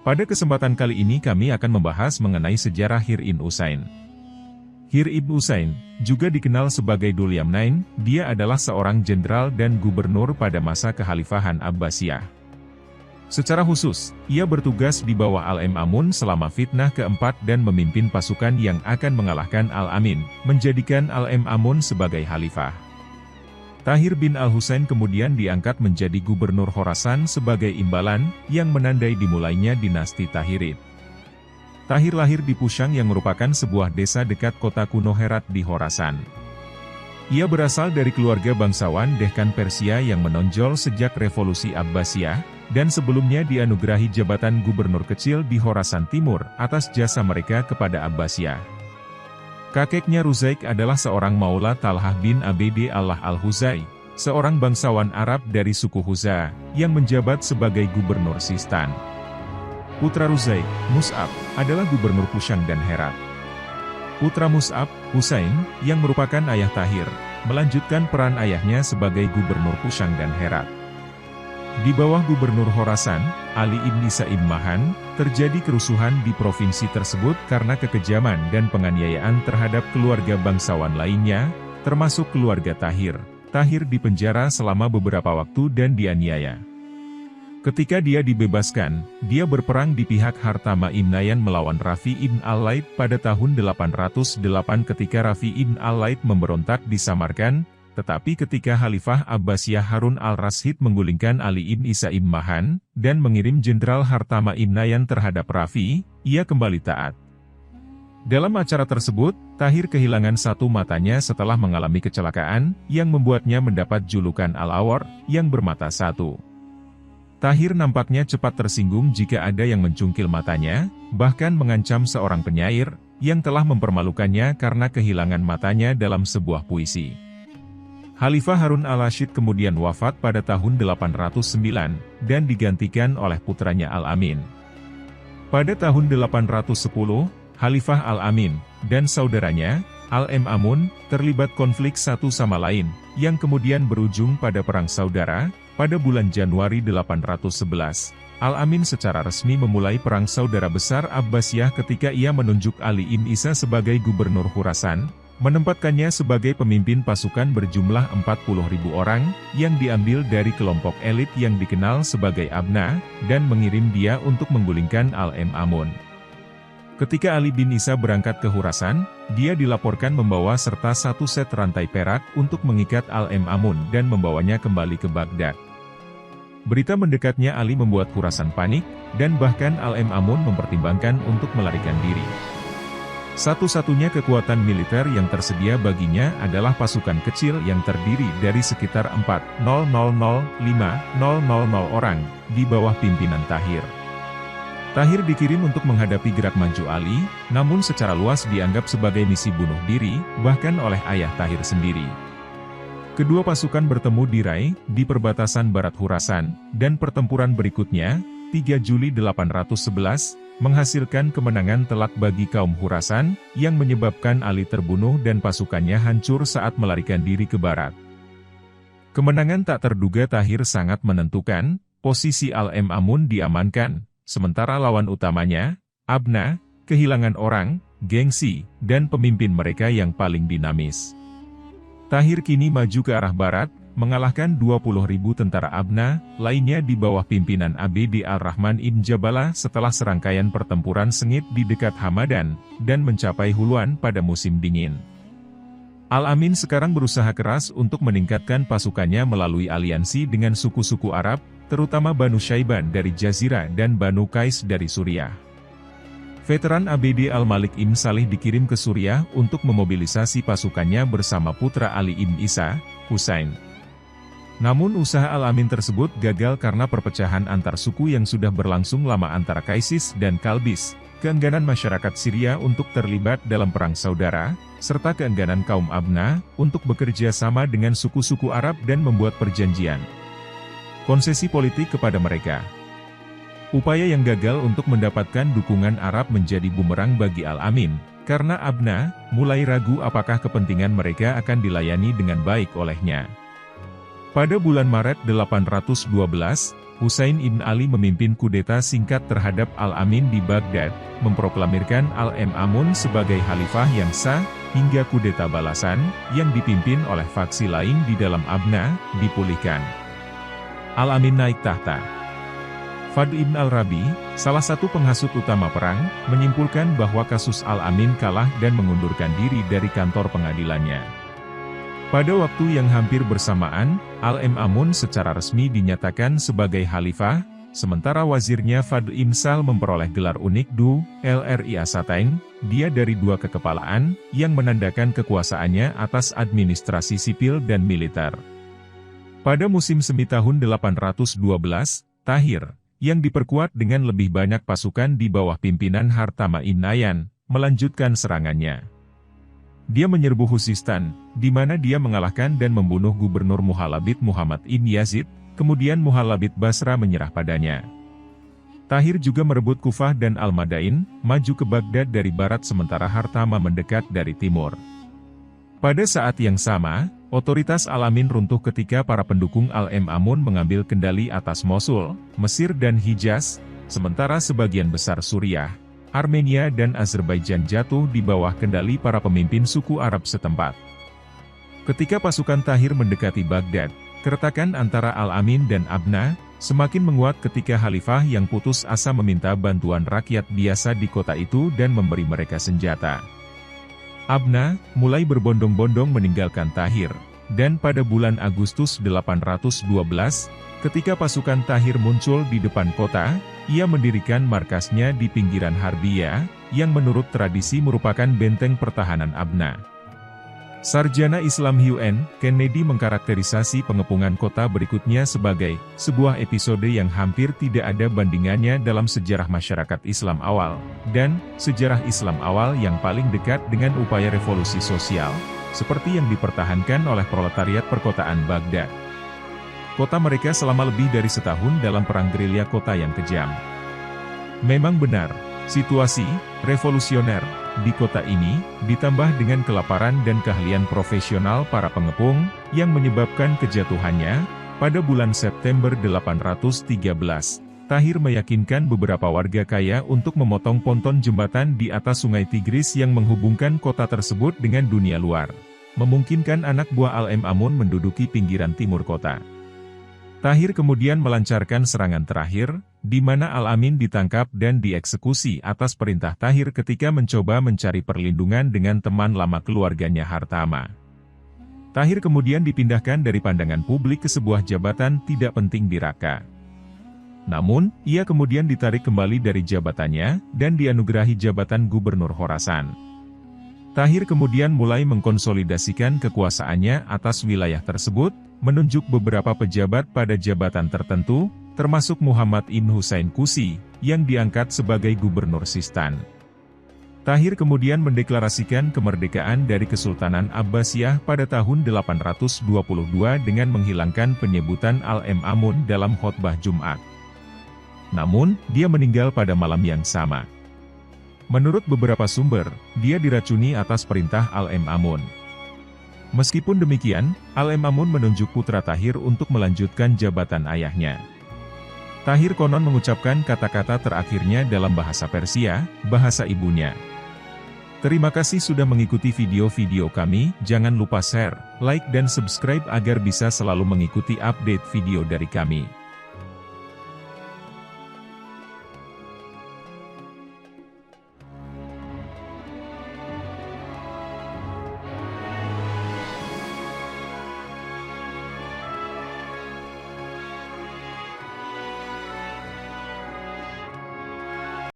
Pada kesempatan kali ini kami akan membahas mengenai sejarah Hir ibn Usain. Hir ibn Usain, juga dikenal sebagai Dzul Yamnain, dia adalah seorang jenderal dan gubernur pada masa kekhalifahan Abbasiyah. Secara khusus, ia bertugas di bawah Al-Ma'mun selama fitnah keempat dan memimpin pasukan yang akan mengalahkan Al-Amin, menjadikan Al-Ma'mun sebagai khalifah. Tahir bin Al-Husain kemudian diangkat menjadi gubernur Khorasan sebagai imbalan, yang menandai dimulainya dinasti Tahirid. Tahir lahir di Pushang yang merupakan sebuah desa dekat kota kuno Herat di Khorasan. Ia berasal dari keluarga bangsawan Dehkan Persia yang menonjol sejak revolusi Abbasiyah, dan sebelumnya dianugerahi jabatan gubernur kecil di Khorasan Timur atas jasa mereka kepada Abbasiyah. Kakeknya Ruzaik adalah seorang maula Talhah bin Abd Allah al-Huzai, seorang bangsawan Arab dari suku Huza, yang menjabat sebagai gubernur Sistan. Putra Ruzaik, Mus'ab, adalah gubernur Pushang dan Herat. Putra Mus'ab, Husain, yang merupakan ayah Tahir, melanjutkan peran ayahnya sebagai gubernur Pushang dan Herat. Di bawah gubernur Khorasan, Ali ibn Isa ibn Mahan, terjadi kerusuhan di provinsi tersebut karena kekejaman dan penganiayaan terhadap keluarga bangsawan lainnya, termasuk keluarga Tahir. Tahir dipenjara selama beberapa waktu dan dianiaya. Ketika dia dibebaskan, dia berperang di pihak Harthama ibn Nayan melawan Rafi ibn al-Laid pada tahun 808 ketika Rafi ibn al-Laid memberontak di Samarkand. Tetapi ketika Khalifah Abbasiyah Harun al-Rashid menggulingkan Ali ibn Isa ibn Mahan, dan mengirim Jenderal Harthama ibn Nayan terhadap Rafi, ia kembali taat. Dalam acara tersebut, Tahir kehilangan satu matanya setelah mengalami kecelakaan, yang membuatnya mendapat julukan Al-Awar, yang bermata satu. Tahir nampaknya cepat tersinggung jika ada yang mencungkil matanya, bahkan mengancam seorang penyair, yang telah mempermalukannya karena kehilangan matanya dalam sebuah puisi. Khalifah Harun al-Rashid kemudian wafat pada tahun 809, dan digantikan oleh putranya Al-Amin. Pada tahun 810, Khalifah Al-Amin, dan saudaranya, Al-Ma'mun, terlibat konflik satu sama lain, yang kemudian berujung pada perang saudara. Pada bulan Januari 811, Al-Amin secara resmi memulai perang saudara besar Abbasiyah ketika ia menunjuk Ali ibn Isa sebagai gubernur Khorasan, menempatkannya sebagai pemimpin pasukan berjumlah 40.000 orang, yang diambil dari kelompok elit yang dikenal sebagai Abna, dan mengirim dia untuk menggulingkan Al-Ma'mun. Ketika Ali bin Isa berangkat ke Khorasan, dia dilaporkan membawa serta satu set rantai perak untuk mengikat Al-Ma'mun dan membawanya kembali ke Baghdad. Berita mendekatnya Ali membuat Khorasan panik, dan bahkan Al-Ma'mun mempertimbangkan untuk melarikan diri. Satu-satunya kekuatan militer yang tersedia baginya adalah pasukan kecil yang terdiri dari sekitar 4.000–5.000 orang, di bawah pimpinan Tahir. Tahir dikirim untuk menghadapi gerak maju Ali, namun secara luas dianggap sebagai misi bunuh diri, bahkan oleh ayah Tahir sendiri. Kedua pasukan bertemu di Rai, di perbatasan barat Khorasan, dan pertempuran berikutnya, 3 Juli 811, menghasilkan kemenangan telak bagi kaum Khorasan, yang menyebabkan Ali terbunuh dan pasukannya hancur saat melarikan diri ke barat. Kemenangan tak terduga Tahir sangat menentukan, posisi Al-Ma'mun diamankan, sementara lawan utamanya, Abna, kehilangan orang, gengsi, dan pemimpin mereka yang paling dinamis. Tahir kini maju ke arah barat, mengalahkan 20.000 tentara Abna, lainnya di bawah pimpinan Abd al-Rahman ibn Jabalah setelah serangkaian pertempuran sengit di dekat Hamadan, dan mencapai Hulwan pada musim dingin. Al-Amin sekarang berusaha keras untuk meningkatkan pasukannya melalui aliansi dengan suku-suku Arab, terutama Banu Syaiban dari Jazirah dan Banu Qais dari Suriah. Veteran Abd al-Malik ibn Salih dikirim ke Suriah untuk memobilisasi pasukannya bersama putra Ali ibn Isa, Husain. Namun usaha Al-Amin tersebut gagal karena perpecahan antar suku yang sudah berlangsung lama antara Qaisis dan Kalbis, keengganan masyarakat Syria untuk terlibat dalam perang saudara, serta keengganan kaum Abna untuk bekerja sama dengan suku-suku Arab dan membuat perjanjian konsesi politik kepada mereka. Upaya yang gagal untuk mendapatkan dukungan Arab menjadi bumerang bagi Al-Amin, karena Abna mulai ragu apakah kepentingan mereka akan dilayani dengan baik olehnya. Pada bulan Maret 812, Husain ibn Ali memimpin kudeta singkat terhadap Al-Amin di Baghdad, memproklamirkan Al-Ma'mun sebagai khalifah yang sah, hingga kudeta balasan, yang dipimpin oleh faksi lain di dalam Abna, dipulihkan. Al-Amin naik tahta. Fadl ibn al-Rabi, salah satu penghasut utama perang, menyimpulkan bahwa kasus Al-Amin kalah dan mengundurkan diri dari kantor pengadilannya. Pada waktu yang hampir bersamaan, Al-Ma'mun secara resmi dinyatakan sebagai khalifah, sementara wazirnya Fadl ibn Sal memperoleh gelar unik Du, Lri Asatain, dia dari dua kekepalaan, yang menandakan kekuasaannya atas administrasi sipil dan militer. Pada musim semi tahun 812, Tahir, yang diperkuat dengan lebih banyak pasukan di bawah pimpinan Harthama ibn Nayan, melanjutkan serangannya. Dia menyerbu Khuzistan, di mana dia mengalahkan dan membunuh gubernur Muhalabid Muhammad ibn Yazid, kemudian Muhalabid Basra menyerah padanya. Tahir juga merebut Kufah dan Al-Madain, maju ke Baghdad dari barat sementara Harthama mendekat dari timur. Pada saat yang sama, otoritas Al-Amin runtuh ketika para pendukung Al-Ma'mun mengambil kendali atas Mosul, Mesir dan Hijaz, sementara sebagian besar Suriah, Armenia dan Azerbaijan jatuh di bawah kendali para pemimpin suku Arab setempat. Ketika pasukan Tahir mendekati Baghdad, keretakan antara Al-Amin dan Abna semakin menguat ketika khalifah yang putus asa meminta bantuan rakyat biasa di kota itu dan memberi mereka senjata. Abna mulai berbondong-bondong meninggalkan Tahir, dan pada bulan Agustus 812, ketika pasukan Tahir muncul di depan kota, ia mendirikan markasnya di pinggiran Harbiyah, yang menurut tradisi merupakan benteng pertahanan Abna. Sarjana Islam Hugh Kennedy mengkarakterisasi pengepungan kota berikutnya sebagai sebuah episode yang hampir tidak ada bandingannya dalam sejarah masyarakat Islam awal, dan sejarah Islam awal yang paling dekat dengan upaya revolusi sosial, seperti yang dipertahankan oleh proletariat perkotaan Baghdad. Kota mereka selama lebih dari setahun dalam perang gerilya kota yang kejam. Memang benar, situasi revolusioner di kota ini, ditambah dengan kelaparan dan keahlian profesional para pengepung, yang menyebabkan kejatuhannya. Pada bulan September 813, Tahir meyakinkan beberapa warga kaya untuk memotong ponton jembatan di atas sungai Tigris yang menghubungkan kota tersebut dengan dunia luar, memungkinkan anak buah Al-Ma'mun menduduki pinggiran timur kota. Tahir kemudian melancarkan serangan terakhir, di mana Al-Amin ditangkap dan dieksekusi atas perintah Tahir ketika mencoba mencari perlindungan dengan teman lama keluarganya Harthama. Tahir kemudian dipindahkan dari pandangan publik ke sebuah jabatan tidak penting di Raqqa. Namun, ia kemudian ditarik kembali dari jabatannya, dan dianugerahi jabatan gubernur Khorasan. Tahir kemudian mulai mengkonsolidasikan kekuasaannya atas wilayah tersebut, menunjuk beberapa pejabat pada jabatan tertentu, termasuk Muhammad ibn Husain Qusi, yang diangkat sebagai gubernur Sistan. Tahir kemudian mendeklarasikan kemerdekaan dari Kesultanan Abbasiyah pada tahun 822 dengan menghilangkan penyebutan Al-Ma'mun dalam khotbah Jumat. Namun, dia meninggal pada malam yang sama. Menurut beberapa sumber, dia diracuni atas perintah Al-Ma'mun. Meskipun demikian, Al-Ma'mun menunjuk putra Tahir untuk melanjutkan jabatan ayahnya. Tahir konon mengucapkan kata-kata terakhirnya dalam bahasa Persia, bahasa ibunya. Terima kasih sudah mengikuti video-video kami, jangan lupa share, like dan subscribe agar bisa selalu mengikuti update video dari kami.